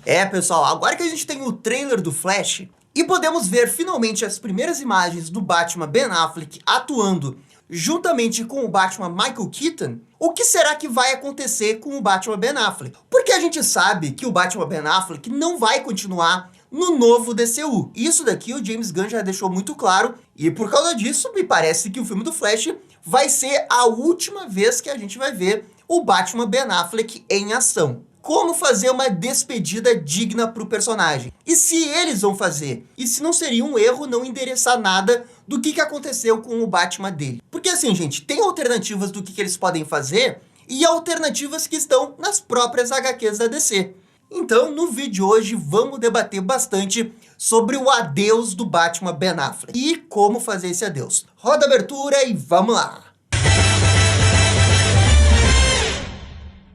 É, pessoal, agora que a gente tem o trailer do Flash e podemos ver finalmente as primeiras imagens do Batman Ben Affleck atuando juntamente com o Batman Michael Keaton, o que será que vai acontecer com o Batman Ben Affleck? Porque a gente sabe que o Batman Ben Affleck não vai continuar no novo DCU. Isso daqui o James Gunn já deixou muito claro, e por causa disso me parece que o filme do Flash vai ser a última vez que a gente vai ver o Batman Ben Affleck em ação. Como fazer uma despedida digna para o personagem? E se eles vão fazer? E se não seria um erro não endereçar nada do que aconteceu com o Batman dele? Porque assim, gente, tem alternativas do que eles podem fazer e alternativas que estão nas próprias HQs da DC. Então, no vídeo de hoje, vamos debater bastante sobre o adeus do Batman Ben Affleck e como fazer esse adeus. Roda a abertura e vamos lá!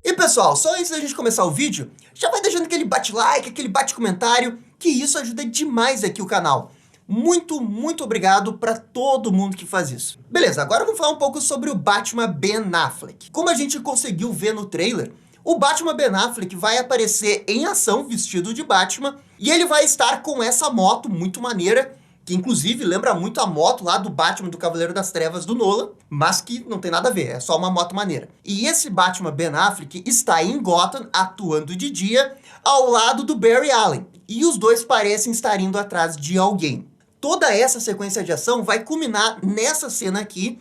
E pessoal, só antes da gente começar o vídeo, já vai deixando aquele bate-like, aquele bate-comentário, que isso ajuda demais aqui o canal. Muito obrigado para todo mundo que faz isso. Beleza, agora vamos falar um pouco sobre o Batman Ben Affleck. Como a gente conseguiu ver no trailer, o Batman Ben Affleck vai aparecer em ação vestido de Batman e ele vai estar com essa moto muito maneira, que inclusive lembra muito a moto lá do Batman do Cavaleiro das Trevas do Nolan, mas que não tem nada a ver, é só uma moto maneira. E esse Batman Ben Affleck está em Gotham, atuando de dia, ao lado do Barry Allen. E os dois parecem estar indo atrás de alguém. Toda essa sequência de ação vai culminar nessa cena aqui,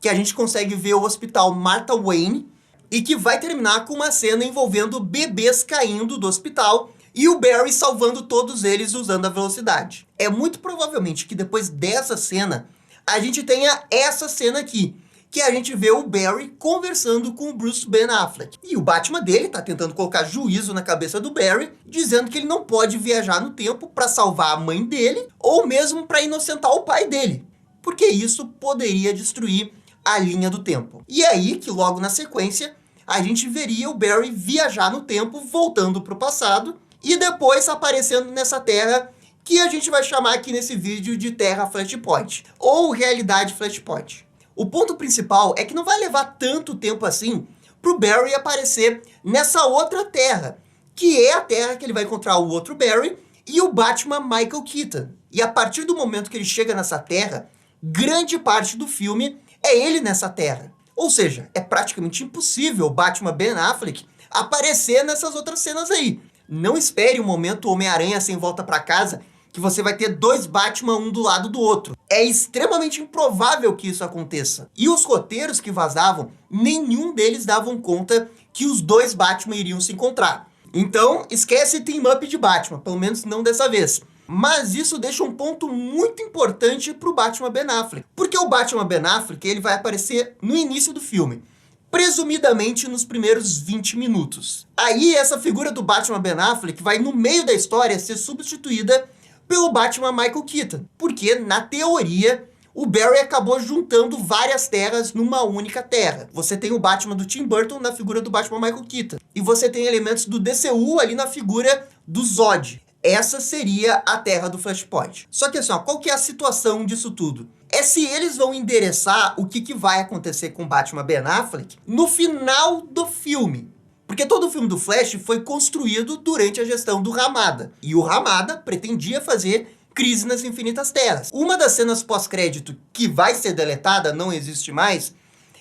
que a gente consegue ver o hospital Martha Wayne, e que vai terminar com uma cena envolvendo bebês caindo do hospital, e o Barry salvando todos eles usando a velocidade. É muito provavelmente que depois dessa cena, a gente tenha essa cena aqui, que a gente vê o Barry conversando com o Bruce Ben Affleck. E o Batman dele tá tentando colocar juízo na cabeça do Barry, dizendo que ele não pode viajar no tempo para salvar a mãe dele, ou mesmo para inocentar o pai dele, porque isso poderia destruir a linha do tempo. E é aí que logo na sequência, a gente veria o Barry viajar no tempo, voltando para o passado, e depois aparecendo nessa terra que a gente vai chamar aqui nesse vídeo de Terra Flashpoint, ou Realidade Flashpoint. O ponto principal é que não vai levar tanto tempo assim para o Barry aparecer nessa outra terra, que é a terra que ele vai encontrar o outro Barry e o Batman Michael Keaton. E a partir do momento que ele chega nessa terra, grande parte do filme é ele nessa terra. Ou seja, é praticamente impossível o Batman Ben Affleck aparecer nessas outras cenas aí. Não espere o momento Homem-Aranha sem volta para casa, que você vai ter dois Batman um do lado do outro. É extremamente improvável que isso aconteça. E os roteiros que vazavam, nenhum deles davam conta que os dois Batman iriam se encontrar. Então, esquece Team Up de Batman, pelo menos não dessa vez. Mas isso deixa um ponto muito importante para o Batman Ben Affleck. Porque o Batman Ben Affleck ele vai aparecer no início do filme, presumidamente nos primeiros 20 minutos. Aí essa figura do Batman Ben Affleck vai no meio da história ser substituída pelo Batman Michael Keaton. Porque, na teoria, o Barry acabou juntando várias terras numa única terra. Você tem o Batman do Tim Burton na figura do Batman Michael Keaton. E você tem elementos do DCU ali na figura do Zod. Essa seria a terra do Flashpoint. Só que assim, ó, qual que é a situação disso tudo? É se eles vão endereçar o que vai acontecer com Batman Ben Affleck no final do filme. Porque todo o filme do Flash foi construído durante a gestão do Ramada. E o Ramada pretendia fazer Crise nas Infinitas Terras. Uma das cenas pós-crédito que vai ser deletada, não existe mais,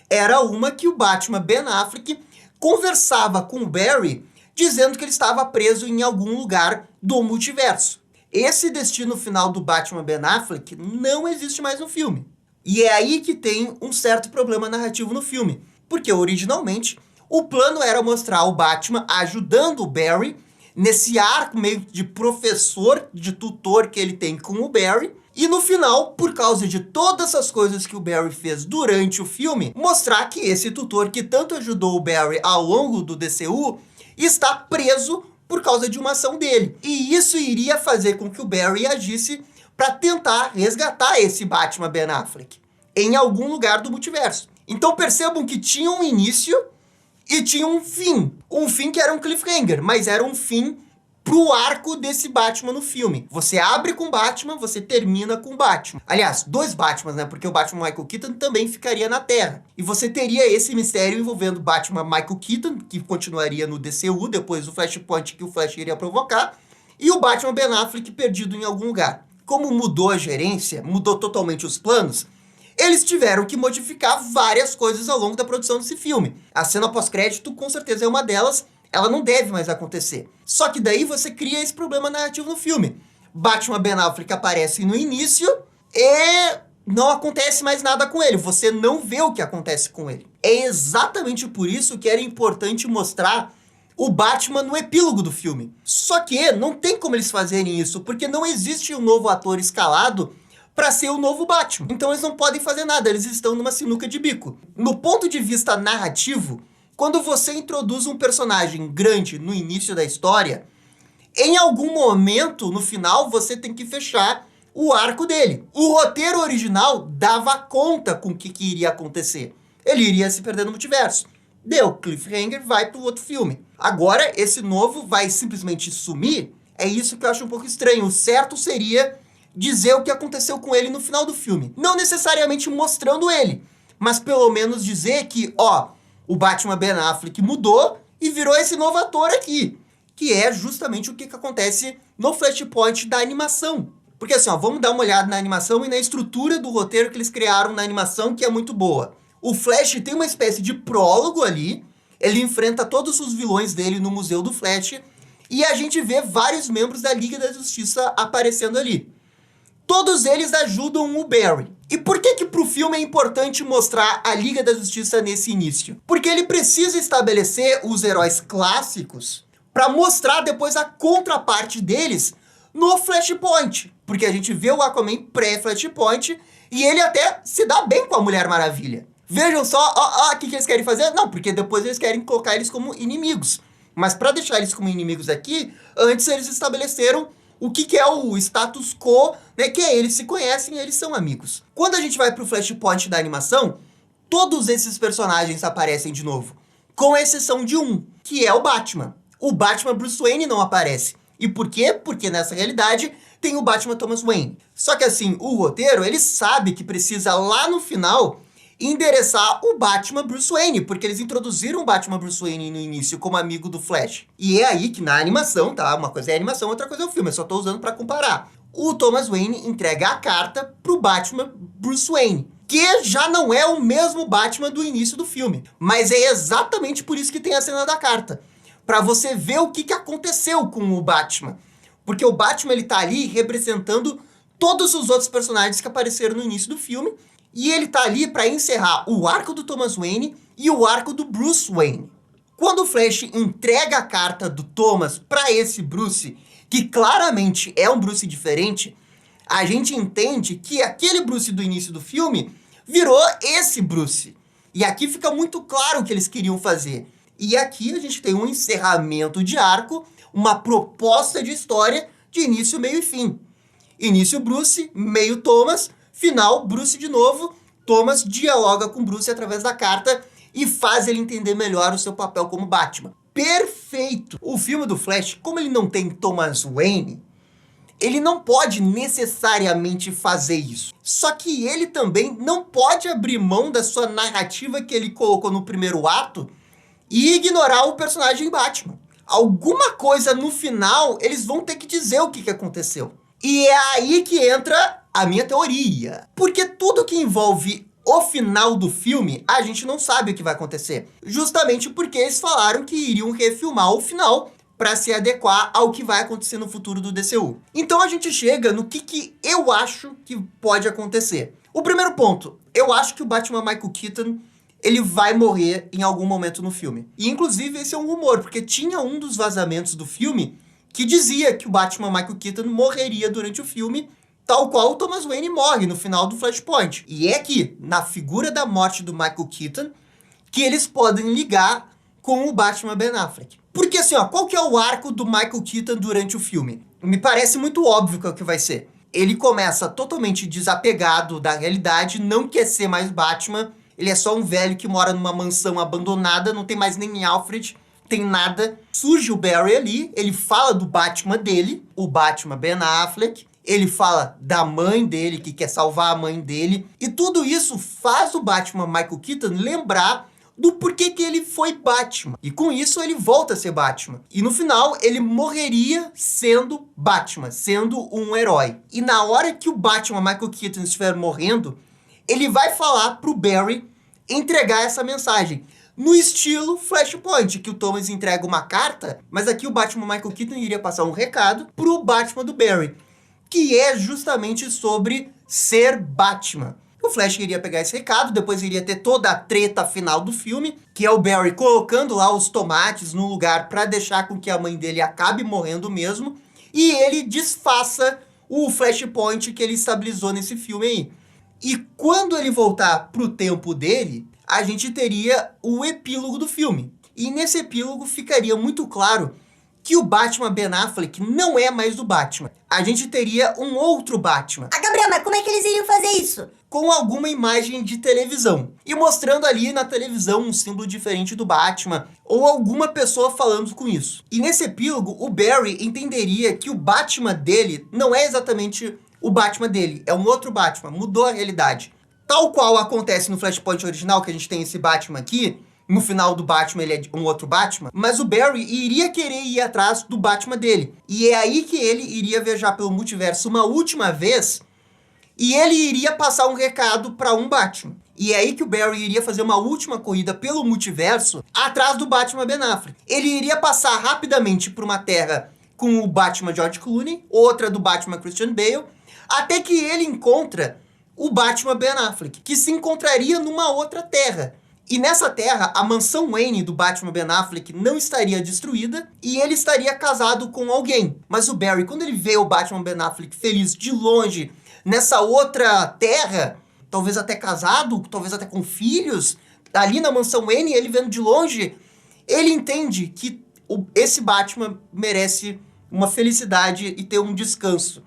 era uma que o Batman Ben Affleck conversava com o Barry, dizendo que ele estava preso em algum lugar do multiverso. Esse destino final do Batman Ben Affleck não existe mais no filme. E é aí que tem um certo problema narrativo no filme. Porque originalmente o plano era mostrar o Batman ajudando o Barry nesse arco meio de professor, de tutor que ele tem com o Barry. E no final, por causa de todas essas coisas que o Barry fez durante o filme, mostrar que esse tutor que tanto ajudou o Barry ao longo do DCU está preso por causa de uma ação dele. E isso iria fazer com que o Barry agisse para tentar resgatar esse Batman Ben Affleck em algum lugar do multiverso. Então percebam que tinha um início e tinha um fim. Um fim que era um cliffhanger, mas era um fim pro arco desse Batman no filme. Você abre com Batman, você termina com Batman. Aliás, 2 Batmans, né? Porque o Batman Michael Keaton também ficaria na Terra. E você teria esse mistério envolvendo Batman Michael Keaton, que continuaria no DCU, depois do Flashpoint que o Flash iria provocar, e o Batman Ben Affleck perdido em algum lugar. Como mudou a gerência, mudou totalmente os planos, eles tiveram que modificar várias coisas ao longo da produção desse filme. A cena pós-crédito, com certeza, é uma delas. Ela não deve mais acontecer. Só que daí você cria esse problema narrativo no filme. Batman Ben Affleck aparece no início e não acontece mais nada com ele. Você não vê o que acontece com ele. É exatamente por isso que era importante mostrar o Batman no epílogo do filme. Só que não tem como eles fazerem isso, porque não existe um novo ator escalado para ser o novo Batman. Então eles não podem fazer nada, eles estão numa sinuca de bico. No ponto de vista narrativo, quando você introduz um personagem grande no início da história, em algum momento, no final, você tem que fechar o arco dele. O roteiro original dava conta com o que iria acontecer. Ele iria se perder no multiverso. Deu cliffhanger, vai pro outro filme. Agora, esse novo vai simplesmente sumir? É isso que eu acho um pouco estranho. O certo seria dizer o que aconteceu com ele no final do filme. Não necessariamente mostrando ele, mas pelo menos dizer que, ó, o Batman Ben Affleck mudou e virou esse novo ator aqui. Que é justamente o que acontece no Flashpoint da animação. Porque assim, ó, vamos dar uma olhada na animação e na estrutura do roteiro que eles criaram na animação, que é muito boa. O Flash tem uma espécie de prólogo ali, ele enfrenta todos os vilões dele no Museu do Flash, e a gente vê vários membros da Liga da Justiça aparecendo ali. Todos eles ajudam o Barry. E por que pro filme é importante mostrar a Liga da Justiça nesse início? Porque ele precisa estabelecer os heróis clássicos para mostrar depois a contraparte deles no Flashpoint. Porque a gente vê o Aquaman pré-Flashpoint e ele até se dá bem com a Mulher Maravilha. Vejam só, o que eles querem fazer? Não, porque depois eles querem colocar eles como inimigos. Mas para deixar eles como inimigos aqui, antes eles estabeleceram o que é o status quo, né? Que é eles se conhecem e eles são amigos. Quando a gente vai pro Flashpoint da animação, todos esses personagens aparecem de novo. Com exceção de um, que é o Batman. O Batman Bruce Wayne não aparece. E por quê? Porque nessa realidade tem o Batman Thomas Wayne. Só que assim, o roteiro, ele sabe que precisa lá no final endereçar o Batman Bruce Wayne, porque eles introduziram o Batman Bruce Wayne no início como amigo do Flash. E é aí que na animação, tá? Uma coisa é a animação, outra coisa é o filme, eu só tô usando pra comparar. O Thomas Wayne entrega a carta pro Batman Bruce Wayne, que já não é o mesmo Batman do início do filme. Mas é exatamente por isso que tem a cena da carta. Pra você ver o que aconteceu com o Batman. Porque o Batman, ele tá ali representando todos os outros personagens que apareceram no início do filme. E ele tá ali para encerrar o arco do Thomas Wayne e o arco do Bruce Wayne. Quando o Flash entrega a carta do Thomas para esse Bruce, que claramente é um Bruce diferente, a gente entende que aquele Bruce do início do filme virou esse Bruce. E aqui fica muito claro o que eles queriam fazer. E aqui a gente tem um encerramento de arco, uma proposta de história de início, meio e fim. Início Bruce, meio Thomas, final Bruce de novo. Thomas dialoga com Bruce através da carta e faz ele entender melhor o seu papel como Batman. Perfeito! O filme do Flash, como ele não tem Thomas Wayne, ele não pode necessariamente fazer isso. Só que ele também não pode abrir mão da sua narrativa que ele colocou no primeiro ato e ignorar o personagem Batman. Alguma coisa no final, eles vão ter que dizer o que aconteceu. E é aí que entra a minha teoria. Porque tudo que envolve o final do filme, a gente não sabe o que vai acontecer. Justamente porque eles falaram que iriam refilmar o final para se adequar ao que vai acontecer no futuro do DCU. Então a gente chega no que eu acho que pode acontecer. O primeiro ponto, eu acho que o Batman Michael Keaton, ele vai morrer em algum momento no filme. E inclusive esse é um rumor, porque tinha um dos vazamentos do filme que dizia que o Batman Michael Keaton morreria durante o filme, tal qual o Thomas Wayne morre no final do Flashpoint. E é aqui, na figura da morte do Michael Keaton, que eles podem ligar com o Batman Ben Affleck. Porque assim, ó, qual que é o arco do Michael Keaton durante o filme? Me parece muito óbvio que é o que vai ser. Ele começa totalmente desapegado da realidade, não quer ser mais Batman, ele é só um velho que mora numa mansão abandonada, não tem mais nem Alfred tem nada. Surge o Barry ali, ele fala do Batman dele, o Batman Ben Affleck, ele fala da mãe dele, que quer salvar a mãe dele, e tudo isso faz o Batman Michael Keaton lembrar do porquê que ele foi Batman. E com isso ele volta a ser Batman. E no final ele morreria sendo Batman, sendo um herói. E na hora que o Batman Michael Keaton estiver morrendo, ele vai falar pro Barry entregar essa mensagem. No estilo Flashpoint, que o Thomas entrega uma carta, mas aqui o Batman Michael Keaton iria passar um recado pro Batman do Barry, que é justamente sobre ser Batman. O Flash iria pegar esse recado, depois iria ter toda a treta final do filme, que é o Barry colocando lá os tomates no lugar para deixar com que a mãe dele acabe morrendo mesmo, e ele desfaça o Flashpoint que ele estabilizou nesse filme aí. E quando ele voltar pro tempo dele, a gente teria o epílogo do filme. E nesse epílogo ficaria muito claro que o Batman Ben Affleck não é mais o Batman. A gente teria um outro Batman. Ah, Gabriel, mas como é que eles iriam fazer isso? Com alguma imagem de televisão. E mostrando ali na televisão um símbolo diferente do Batman, ou alguma pessoa falando com isso. E nesse epílogo, o Barry entenderia que o Batman dele não é exatamente o Batman dele, é um outro Batman, mudou a realidade. Tal qual acontece no Flashpoint original, que a gente tem esse Batman aqui, no final do Batman ele é um outro Batman, mas o Barry iria querer ir atrás do Batman dele. E é aí que ele iria viajar pelo multiverso uma última vez, e ele iria passar um recado para um Batman. E é aí que o Barry iria fazer uma última corrida pelo multiverso atrás do Batman Ben Affleck. Ele iria passar rapidamente por uma terra com o Batman George Clooney, outra do Batman Christian Bale, até que ele encontra o Batman Ben Affleck, que se encontraria numa outra terra. E nessa terra, a mansão Wayne do Batman Ben Affleck não estaria destruída e ele estaria casado com alguém. Mas o Barry, quando ele vê o Batman Ben Affleck feliz de longe nessa outra terra, talvez até casado, talvez até com filhos, ali na mansão Wayne, ele vendo de longe, ele entende que esse Batman merece uma felicidade e ter um descanso.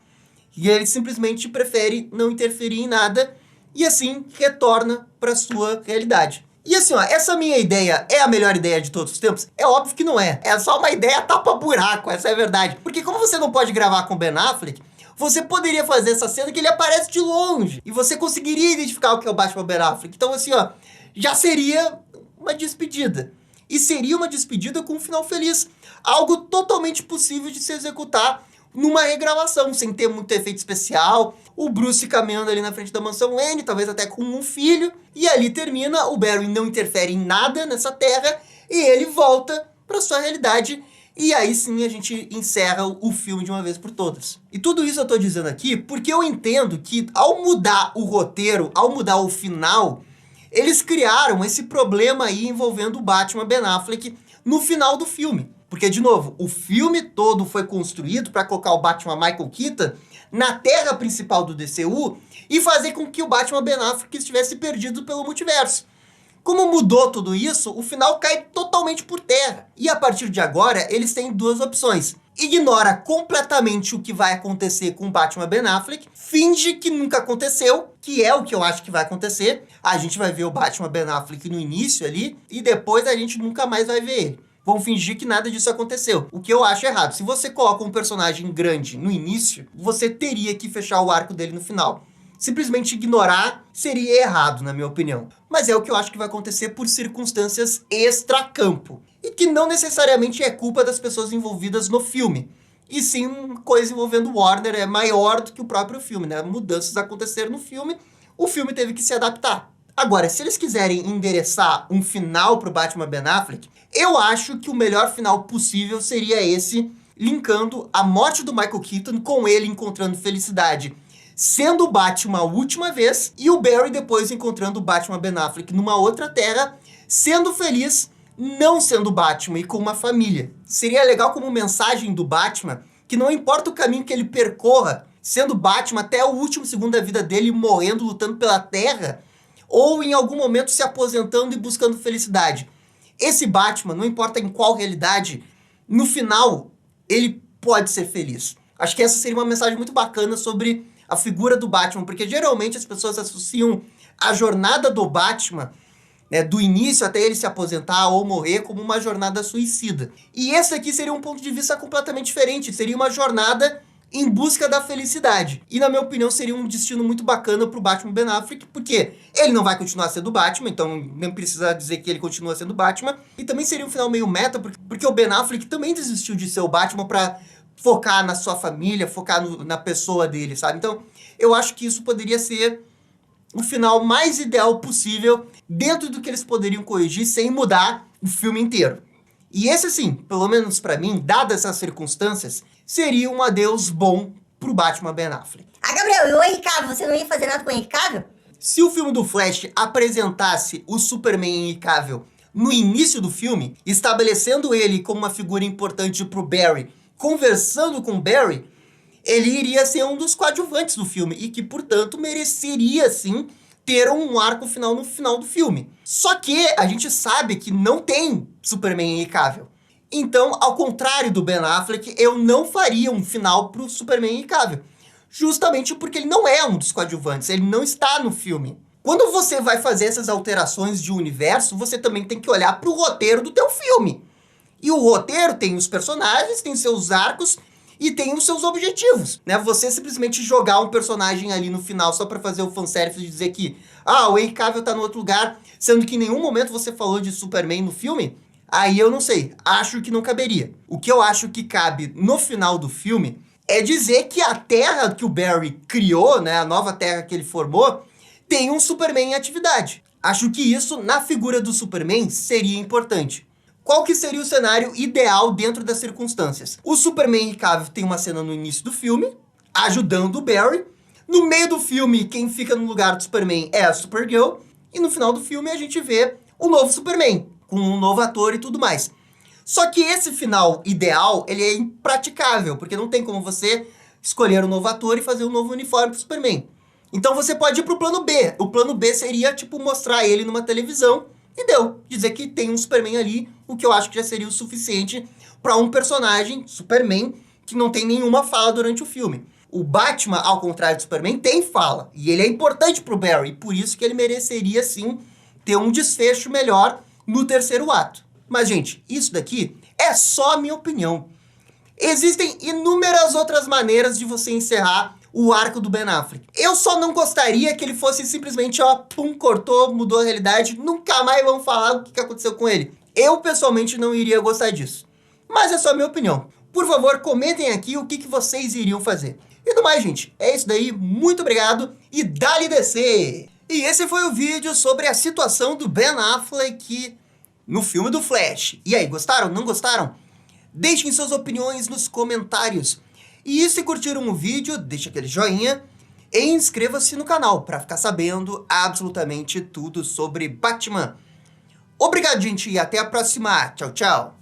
E ele simplesmente prefere não interferir em nada e assim retorna para sua realidade. E assim, ó, essa minha ideia é a melhor ideia de todos os tempos? É óbvio que não é. É só uma ideia tapa-buraco, essa é a verdade. Porque como você não pode gravar com o Ben Affleck, você poderia fazer essa cena que ele aparece de longe. E você conseguiria identificar o que é o Batman Ben Affleck. Então assim, ó, já seria uma despedida. E seria uma despedida com um final feliz. Algo totalmente possível de se executar numa regravação, sem ter muito efeito especial, o Bruce caminhando ali na frente da mansão Wayne, talvez até com um filho, e ali termina, o Barry não interfere em nada nessa terra, e ele volta para sua realidade, e aí sim a gente encerra o filme de uma vez por todas. E tudo isso eu tô dizendo aqui porque eu entendo que ao mudar o roteiro, ao mudar o final, eles criaram esse problema aí envolvendo o Batman Ben Affleck no final do filme. Porque, de novo, o filme todo foi construído para colocar o Batman Michael Keaton na terra principal do DCU e fazer com que o Batman Ben Affleck estivesse perdido pelo multiverso. Como mudou tudo isso, o final cai totalmente por terra. E a partir de agora, eles têm duas opções. Ignora completamente o que vai acontecer com o Batman Ben Affleck, finge que nunca aconteceu, que é o que eu acho que vai acontecer. A gente vai ver o Batman Ben Affleck no início ali, e depois a gente nunca mais vai ver ele. Vão fingir que nada disso aconteceu, o que eu acho errado. Se você coloca um personagem grande no início, você teria que fechar o arco dele no final. Simplesmente ignorar seria errado, na minha opinião. Mas é o que eu acho que vai acontecer por circunstâncias extracampo. E que não necessariamente é culpa das pessoas envolvidas no filme. E sim, coisa envolvendo Warner é maior do que o próprio filme, né? Mudanças aconteceram no filme, o filme teve que se adaptar. Agora, se eles quiserem endereçar um final pro Batman Ben Affleck, eu acho que o melhor final possível seria esse, linkando a morte do Michael Keaton com ele encontrando felicidade sendo o Batman a última vez, e o Barry depois encontrando o Batman Ben Affleck numa outra terra, sendo feliz, não sendo Batman e com uma família. Seria legal como mensagem do Batman, que não importa o caminho que ele percorra, sendo Batman até o último segundo da vida dele, morrendo, lutando pela Terra, ou em algum momento se aposentando e buscando felicidade. Esse Batman, não importa em qual realidade, no final, ele pode ser feliz. Acho que essa seria uma mensagem muito bacana sobre a figura do Batman, porque geralmente as pessoas associam a jornada do Batman né, do início até ele se aposentar ou morrer, como uma jornada suicida. E esse aqui seria um ponto de vista completamente diferente, seria uma jornada em busca da felicidade. E na minha opinião seria um destino muito bacana pro Batman Ben Affleck, porque ele não vai continuar sendo Batman, então nem precisa dizer que ele continua sendo Batman. E também seria um final meio meta, porque o Ben Affleck também desistiu de ser o Batman pra focar na sua família, focar na pessoa dele, sabe? Então eu acho que isso poderia ser o final mais ideal possível dentro do que eles poderiam corrigir sem mudar o filme inteiro. E esse, assim, pelo menos pra mim, dadas essas circunstâncias, seria um adeus bom pro Batman Ben Affleck. Ah, Gabriel, e o Henry Cavill? Você não ia fazer nada com o Henry Cavill? Se o filme do Flash apresentasse o Superman Henry Cavill no início do filme, estabelecendo ele como uma figura importante pro Barry, conversando com o Barry, ele iria ser um dos coadjuvantes do filme e que, portanto, mereceria, sim, ter um arco final no final do filme. Só que a gente sabe que não tem Superman Henry Cavill. Então, ao contrário do Ben Affleck, eu não faria um final pro Superman Henry Cavill. Justamente porque ele não é um dos coadjuvantes, ele não está no filme. Quando você vai fazer essas alterações de universo, você também tem que olhar pro roteiro do teu filme. E o roteiro tem os personagens, tem seus arcos e tem os seus objetivos, né? Você simplesmente jogar um personagem ali no final só pra fazer o fanservice de dizer que o Henry Cavill tá no outro lugar, sendo que em nenhum momento você falou de Superman no filme, aí eu não sei, acho que não caberia. O que eu acho que cabe no final do filme é dizer que a Terra que o Barry criou, né, a nova Terra que ele formou, tem um Superman em atividade. Acho que isso, na figura do Superman, seria importante. Qual que seria o cenário ideal dentro das circunstâncias? O Superman Henry Cavill tem uma cena no início do filme, ajudando o Barry. No meio do filme, quem fica no lugar do Superman é a Supergirl. E no final do filme a gente vê o novo Superman, com um novo ator e tudo mais. Só que esse final ideal, ele é impraticável, porque não tem como você escolher um novo ator e fazer um novo uniforme pro Superman. Então você pode ir pro plano B. O plano B seria, tipo, mostrar ele numa televisão e deu. Dizer que tem um Superman ali, o que eu acho que já seria o suficiente para um personagem, Superman, que não tem nenhuma fala durante o filme. O Batman, ao contrário do Superman, tem fala. E ele é importante pro Barry, por isso que ele mereceria, sim, ter um desfecho melhor no terceiro ato. Mas, gente, isso daqui é só a minha opinião. Existem inúmeras outras maneiras de você encerrar o arco do Ben Affleck. Eu só não gostaria que ele fosse simplesmente, pum, cortou, mudou a realidade, nunca mais vão falar o que aconteceu com ele. Eu, pessoalmente, não iria gostar disso. Mas é só a minha opinião. Por favor, comentem aqui o que vocês iriam fazer. E do mais, gente, é isso daí. Muito obrigado e dá-lhe descer! E esse foi o vídeo sobre a situação do Ben Affleck no filme do Flash. E aí, gostaram? Não gostaram? Deixem suas opiniões nos comentários. E se curtiram o vídeo, deixa aquele joinha e inscreva-se no canal para ficar sabendo absolutamente tudo sobre Batman. Obrigado, gente, e até a próxima. Tchau, tchau.